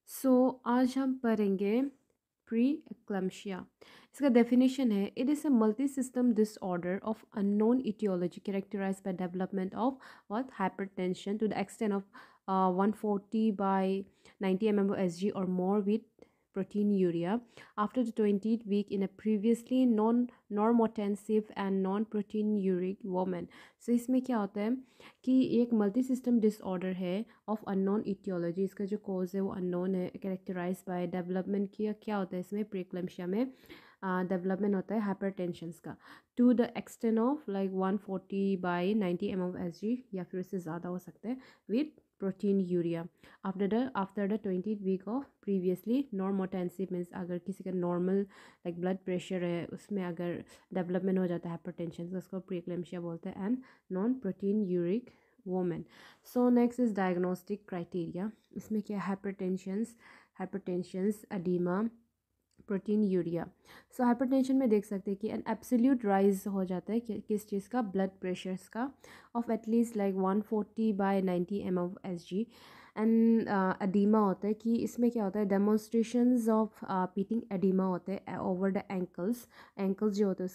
सो आज हम पढ़ेंगे प्री एक्लम्शिया। इसका डेफिनेशन है, it is a multi system disorder of unknown aetiology characterise by development of what hypertension to the extent of 140/90 mmHg or more with proteinuria after the 20th week in a previously non-normotensive and non-proteinuric woman। so इसमें क्या होता है कि एक multi system disorder है of unknown etiology. इसका जो cause है वो अननोन है, कैरेक्टराइज बाय डेवलपमेंट किया क्या होता है इसमें प्रीक्लम्शिया में डेवलपमेंट होता है हाइपरटेंशंस का to the extent of like 140/90 mmHg या फिर इससे ज़्यादा हो सकते हैं with proteinuria after the 20 week of previously normotensive means अगर किसी का नॉर्मल लाइक ब्लड प्रेशर है उसमें अगर डेवलपमेंट हो जाता है हाइपरटेंशन तो उसको प्रीक्लम्शिया बोलते हैं and non protein uric women. So next is diagnostic criteria. इसमें क्या हाइपरटेंशंस एडीमा प्रोटीन यूरिया। सो हाइपरटेंशन में देख सकते हैं कि एन एब्सोल्यूट राइज हो जाता है किस चीज़ का, ब्लड प्रेशर्स का of at least like 140/90 mmHg and oedema होता है कि इसमें क्या होता है डेमोन्स्ट्रेशंस ऑफ पीटिंग एडीमा होते हैं ओवर द एंकल्स जो होते हैं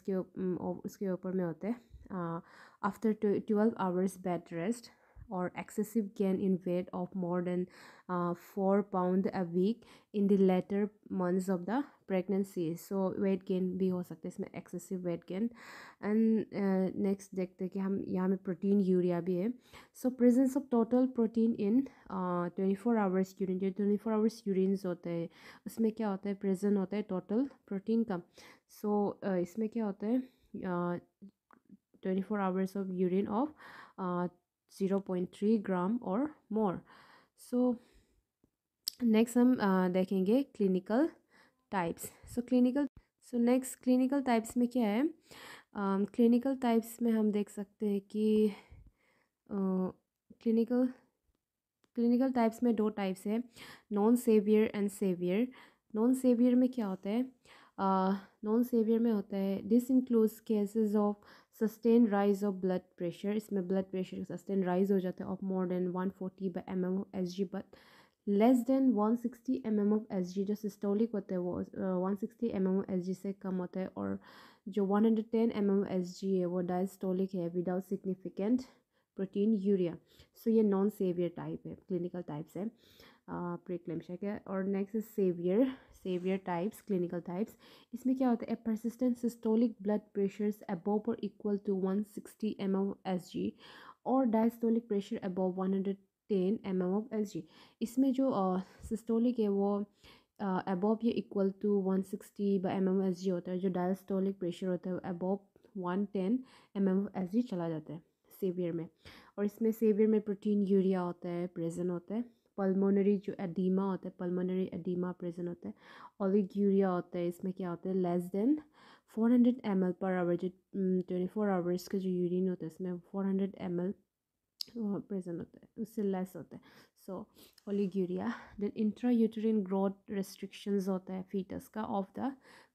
उसके ऊपर में होते हैं after 12 hours bed rest or excessive gain in weight of more than 4 pound a week in the later months of the pregnancy। so weight gain भी हो सकता है इसमें, excessive weight gain। and next देखते हैं कि हम यहाँ में प्रोटीन यूरिया भी है। so presence of total protein in 24 hours urine, जो 24 hours यूरिन्स होते हैं उसमें क्या होता है प्रेजेंट होता है टोटल प्रोटीन का। so इसमें क्या होता है 24 hours of urine of 0.3 gram or more। so next हम देखेंगे clinical types. Next clinical types में क्या है, क्लिनिकल टाइप्स में हम देख सकते हैं कि क्लिनिकल टाइप्स में 2 टाइप्स है, non severe and severe. Non severe में क्या होता है, नॉन सेवियर में होता है this includes cases of sustain rise of blood pressure. इसमें ब्लड प्रेशर सस्टेन राइज हो जाता है of more than 140/mmHg but less than 160 mmHg। जो सिस्टोलिक होता है वो 160 mmHg से कम होता है, और जो 110 mmHg है वो डायस्टोलिक है without significant proteinuria. So ये नॉन सेवियर टाइप है, क्लिनिकल टाइप्स है प्रीक्लेम्शिया के। और next is severe types, clinical types. इसमें क्या होता है, persistent systolic blood pressures above और इक्वल टू 160 mmHg और डायस्टोलिक प्रेशर अबव 110 mmHg। इसमें जो सिस्टोलिक है वो अबव या इक्वल टू 160/mmHg होता है, जो डायस्टोलिक प्रेशर होता है अबव 110 mmHg चला जाता है सेवियर में। और इसमें सेवियर में प्रोटीन यूरिया होता है, प्रेजेंट होता है। पल्मोनरी जो एडीमा होता है, पल्मोनरी एडीमा प्रेजेंट होता है। ओलिग्यूरिया होता है, इसमें क्या होता है less than 400 ml per hour. जो 24 आवर्स का जो यूरिन होता है इसमें 400 ml प्रेजेंट होता है, उससे लेस होता है। So oliguria. Then intra uterine growth restrictions होता है फीटस का, of the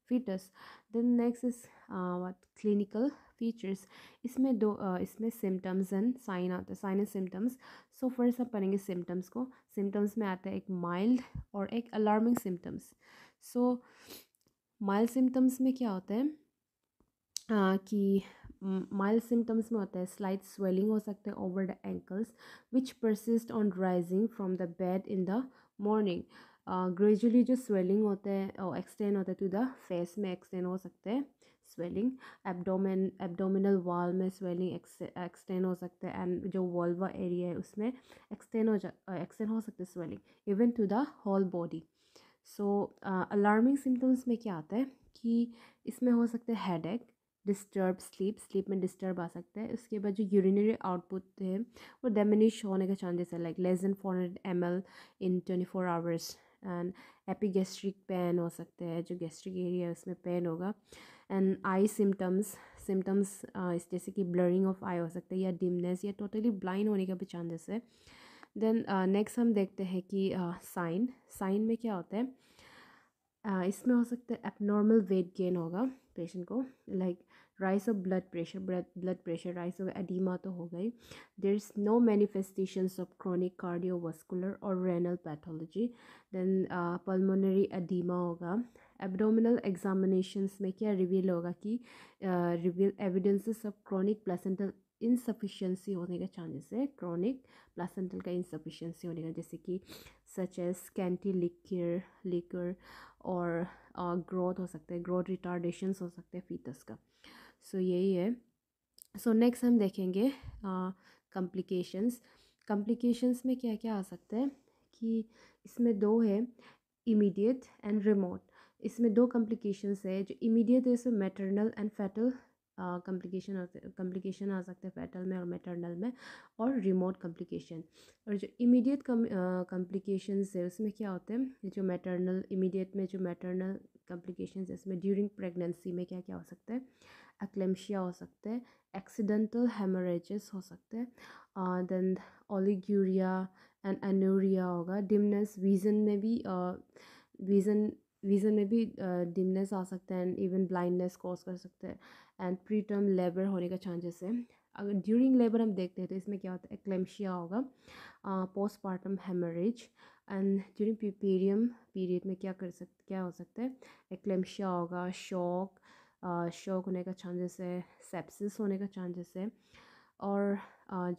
fetus. Then next is what clinical features. इसमें सिम्टम्स एंड साइन आता है, sign and symptoms. So first हम पढ़ेंगे सिम्टम्स को। सिम्टम्स में आता है एक माइल्ड और एक अलार्मिंग सिम्टम्स। सो माइल्ड सिम्टम्स में क्या होता है कि माइल्ड सिम्टम्स में होता है स्लाइट स्वेलिंग हो सकता है over the ankles which persist on rising from the bed in the morning. Gradually जो स्वेलिंग होता है एक्सटेंड होता है टू द फेस में एक्सटेंड हो सकता है स्वेलिंग। एब्डोमिनल वॉल में स्वेलिंग एक्सटेंड हो सकता है, एंड जो वॉल्वा एरिया है उसमें एक्सटेंड हो सकता है swelling even to the whole body. So alarming symptoms में क्या आता है कि इसमें हो सकता है हेडेक, डिस्टर्ब स्लीप में डिस्टर्ब आ सकता है। उसके बाद जो यूरिनरी आउटपुट है वो डिमिनिश होने का चांसेस है, like less than 400 ml in 24 hours. And epigastric pain हो सकता है, जो गैस्ट्रिक एरिया है उसमें पेन होगा। एंड आई सिम्टम्स इस जैसे कि ब्लरिंग ऑफ आई हो सकता है, या डिमनेस, या टोटली ब्लाइंड होने का भी चांसेस है। देन नेक्स्ट हम देखते हैं कि साइन में क्या होता है। इसमें हो सकता है एबनॉर्मल वेट गेन होगा पेशेंट को, like rise of blood pressure rise of edema तो हो गई. There is no manifestations of chronic cardiovascular or renal pathology. Then pulmonary edema होगा. Abdominal examinations में क्या reveal होगा कि reveal evidences of chronic placental insufficiency होने का chances है. chronic placental का insufficiency होने का, जैसे कि such as scanty liquor और ग्रोथ हो सकता है, ग्रोथ रिटार्डेशंस हो सकते हैं फीटस का. सो यही है. सो नेक्स्ट हम देखेंगे कॉम्प्लिकेशंस में क्या क्या आ सकता है कि इसमें दो है, इमीडिएट एंड रिमोट. इसमें दो कॉम्प्लिकेशंस है. जो इमीडिएट है इसमें मैटरनल एंड फेटल कॉम्प्लिकेशन आ सकते हैं फेटल में और मैटरनल में, और रिमोट कॉम्प्लिकेशन. और जो इमीडिएट कॉम्प्लिकेशंस है उसमें क्या होते हैं, जो मैटरनल इमीडिएट में जो मैटरनल कॉम्प्लिकेशंस है इसमें ड्यूरिंग प्रेगनेंसी में क्या क्या हो सकता है, एक्लेम्शिया हो सकता है, एक्सीडेंटल हेमोरेजेस हो सकते हैं, देन ओलिग्यूरिया एंड एनोरिया होगा. डिमनेस विजन में भी डिमनेस आ सकता है एंड इवन ब्लाइंडनेस कॉज कर सकते हैं. एंड प्री टर्म लेबर होने का चांसेस है. अगर ड्यूरिंग लेबर हम देखते हैं तो इसमें क्या होता है, एक्लेम्शिया होगा, postpartum haemorrhage. And during period में क्या हो सकता है, एक्लेम्शिया होगा, शॉक होने का चांसेस है, सेप्सिस होने का चांसेस है. और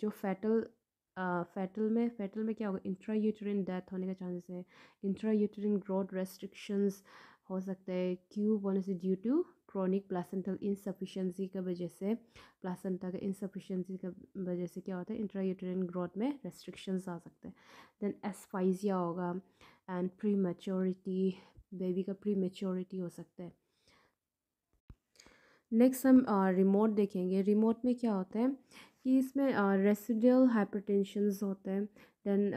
जो फेटल में क्या होगा, इंट्रायूटेरिन डेथ होने का चांसेस है, इंट्रायूटेरिन ग्रोथ रेस्ट्रिक्शंस हो सकते हैं. क्यों बोलने से, due to chronic placental insufficiency की वजह से, प्लासेंटा का इंसफिशेंसी की वजह से क्या होता है, इंट्रायूटेरिन ग्रोथ में रेस्ट्रिक्शंस आ सकते हैं. देन एस्फाइजिया होगा एंड प्री मैच्योरिटी, बेबी का प्री मैच्योरिटी हो सकता है. नेक्स्ट हम रिमोट देखेंगे. रिमोट में क्या होता है कि इसमें रेसिडुअल हाइपरटेंशंस होते हैं. Then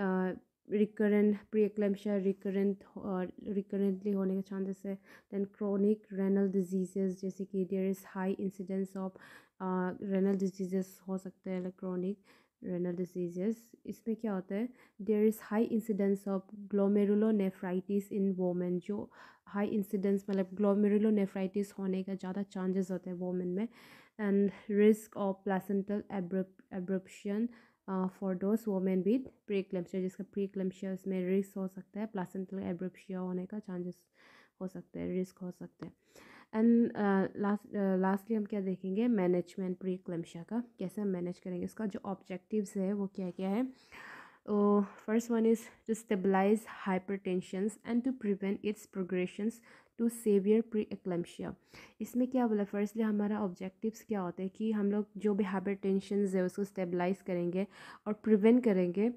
recurrent pre eclampsia recurrently होने के चांसेस है. देन क्रोनिक रेनल डिजीजेस, जैसे कि there is high incidence of renal diseases हो सकते हैं, क्रोनिक रेनल डिजीजेस. इसमें क्या होता है, there is high incidence of glomerulonephritis in women. जो हाई इंसिडेंस मतलब ग्लोमेरुलोनेफ्राइटिस होने का ज़्यादा चांसेस होते हैं वोमेन में. And risk of placental abruption for those women with pre eclampsia, जिसका प्री एक्लेम्शिया उसमें रिस्क हो सकता है, प्लासेंटल एब्रप्शिया होने का चांसेस हो सकते हैं, रिस्क हो सकते हैं. एंड लास्टली हम क्या देखेंगे, मैनेजमेंट प्री एक्लेम्शिया का, कैसे हम मैनेज करेंगे. इसका जो ऑब्जेक्टिव्स है वो क्या क्या है. First one is to stabilize hypertensions and to prevent its progressions to severe pre-eclampsia. इसमें क्या बोला, फर्स्टली हमारा ऑब्जेक्टिव्स क्या होते हैं कि हम लोग जो भी हाइपरटेंशंस है उसको स्टेबलाइज करेंगे और प्रिवेंट करेंगे.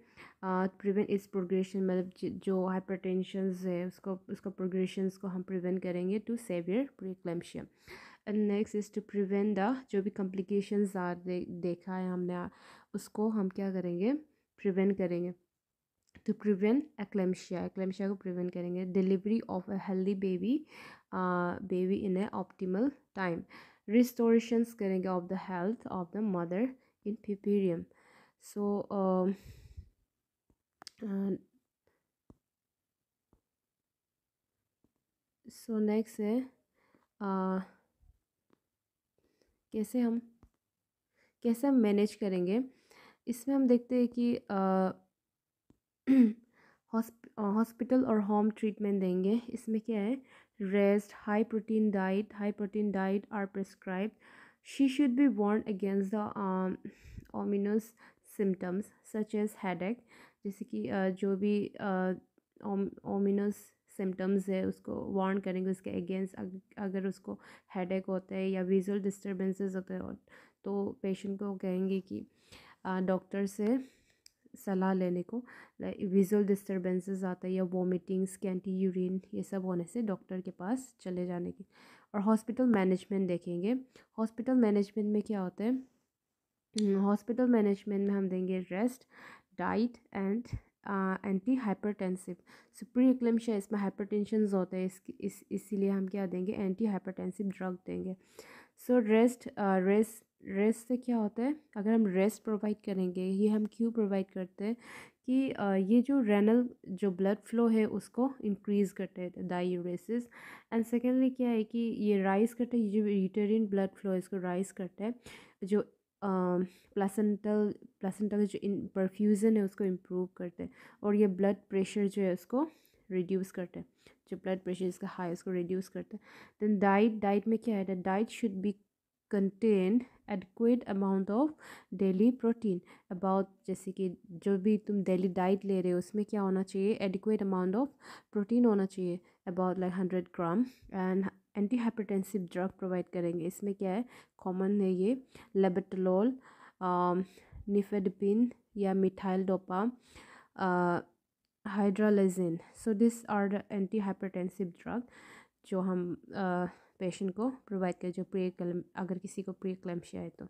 प्रिवेंट इट्स प्रोग्रेशन मतलब जो हाइपरटेंशंस है उसको प्रोग्रेशंस को हम प्रिवेंट करेंगे to severe preeclampsia. And next is to prevent the जो भी कॉम्प्लिकेशंस देखा है हमने उसको हम क्या करेंगे, प्रिवेंट करेंगे. टू प्रिवेंट एक्लेम्शिया को प्रिवेंट करेंगे. Delivery of a healthy baby in a optimal time. Restorations करेंगे of the health of the mother in puerperium. So next है कैसे हम मैनेज करेंगे. इसमें हम देखते हैं कि हॉस्पिटल और होम ट्रीटमेंट देंगे. इसमें क्या है, rest, high protein diet are prescribed. She should be warn against the ominous symptoms such as headache. जैसे कि जो भी ओमिनस सिम्टम्स है उसको वार्न करेंगे उसके अगेंस्ट. अगर उसको हेडेक होता है या विजुअल डिस्टर्बेंसेस होते हैं तो पेशेंट को कहेंगे कि डॉक्टर से सलाह लेने को. विजुअल डिस्टर्बेंसेस आता है या वोमिटिंग, स्कैंटी यूरिन, ये सब होने से डॉक्टर के पास चले जाने की. और हॉस्पिटल मैनेजमेंट देखेंगे. हॉस्पिटल मैनेजमेंट में क्या होता है, हॉस्पिटल मैनेजमेंट में हम देंगे rest, diet and anti hypertensive. So pre eclampsia इसमें हाइपरटेंशंस होते हैं, इसीलिए हम क्या देंगे, एंटी हाइपरटेंसिव ड्रग देंगे. सो रेस्ट रेस्ट से क्या होता है, अगर हम रेस्ट प्रोवाइड करेंगे, ये हम क्यों प्रोवाइड करते हैं कि ये जो रेनल जो ब्लड फ्लो है उसको इंक्रीज़ करते हैं डायूरेसिस। एंड सेकेंडली क्या है कि ये राइज करते हैं, ये जो यूटेरिन ब्लड फ्लो है इसको राइज करता है, जो प्लासेंटल प्लासेंटल जो परफ्यूज़न है उसको इम्प्रूव करते हैं, और ये ब्लड प्रेशर जो है उसको रिड्यूस करते हैं, जो ब्लड प्रेशर इसका हाई उसको रिड्यूस करते हैं। देन डाइट में क्या है, diet should be contain adequate amount of daily protein. About जैसे कि जो भी तुम डेली डाइट ले रहे हो उसमें क्या होना चाहिए, एडिक्वेट अमाउंट ऑफ प्रोटीन होना चाहिए, about like 100 gram. And anti hypertensive drug provide करेंगे, इसमें क्या है, कॉमन है ये लेबेटोलोल, निफेडिपिन या methyl dopa, hydralazine. So this are the anti hypertensive drug जो हम पेशेंट को प्रोवाइड करें, जो अगर किसी को प्री एक्लैम्प्सिया है तो।